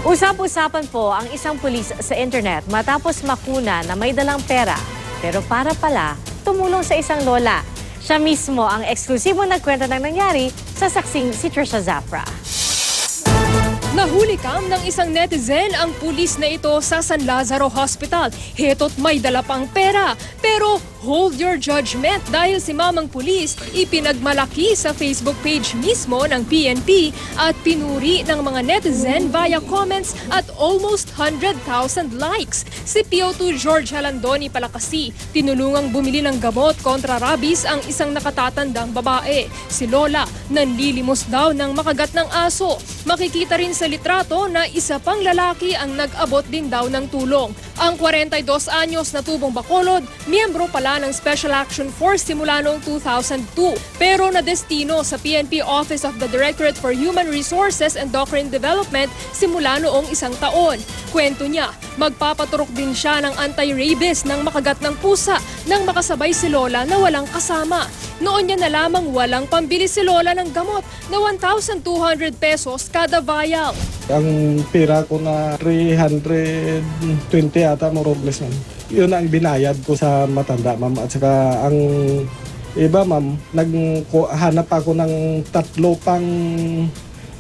Usap-usapan po ang isang pulis sa internet matapos makuna na may dalang pera. Pero para pala, tumulong sa isang lola. Siya mismo ang eksklusibong nagkwento ng nangyari sa saksing si Trisha Zafra. Nahuli ng isang netizen ang pulis na ito sa San Lazaro Hospital. Heto't may dala pang pera. Pero hold your judgment dahil si mamang pulis ipinagmalaki sa Facebook page mismo ng PNP at pinuri ng mga netizen via comments at almost 100,000 likes. Si PO2 George Halandoni Palakasi, tinulungang bumili ng gamot kontra rabies ang isang nakatatandang babae. Si Lola, nanlilimos daw ng makagat ng aso. Makikita rin sa litrato na isa pang lalaki ang nag-abot din daw ng tulong. Ang 42 anyos na tubong Bacolod, miyembro pala ng Special Action Force simula noong 2002. Pero nadestino sa PNP Office of the Directorate for Human Resources and Doctrine Development simula noong isang taon. Kwento niya, magpapaturok din siya ng anti-rabies ng makagat ng pusa nang makasabay si Lola na walang kasama. Noon niya na lamang walang pambili si Lola ng gamot na 1,200 pesos kada vial. Ang pera ko na 320 yata, more or less, ma'am. Yun ang binayad ko sa matanda, ma'am. At saka ang iba, ma'am, naghanap ako ng 3 pang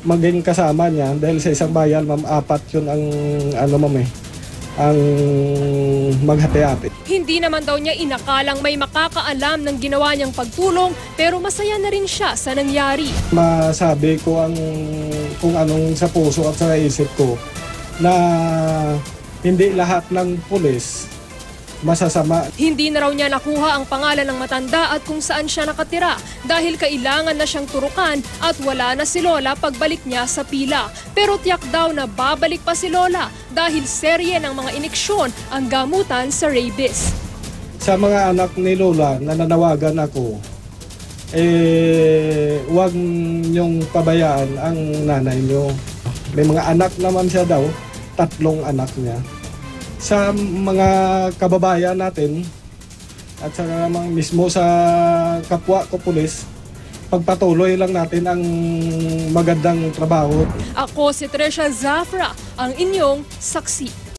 maging kasama niya. Dahil sa isang bayal, ma'am, 4 yun ang, ang maghati-hati. Hindi naman daw niya inakalang may makakaalam ng ginawa niyang pagtulong, pero masaya na rin siya sa nangyari. Masabi ko ang kung anong sa puso at sa isip ko na hindi lahat ng pulis masasama. Hindi na raw niya nakuha ang pangalan ng matanda at kung saan siya nakatira dahil kailangan na siyang turukan at wala na si Lola pagbalik niya sa pila. Pero tiyak daw na babalik pa si Lola dahil serye ng mga ineksyon ang gamutan sa rabies. Sa mga anak ni Lola na nanawagan ako, huwag niyong pabayaan ang nanay niyo. May mga anak naman siya daw, 3 anak niya. Sa mga kababayan natin at sa mismo sa kapwa ko pulis, pagpatuloy lang natin ang magandang trabaho. Ako si Trisha Zafra, ang inyong saksi.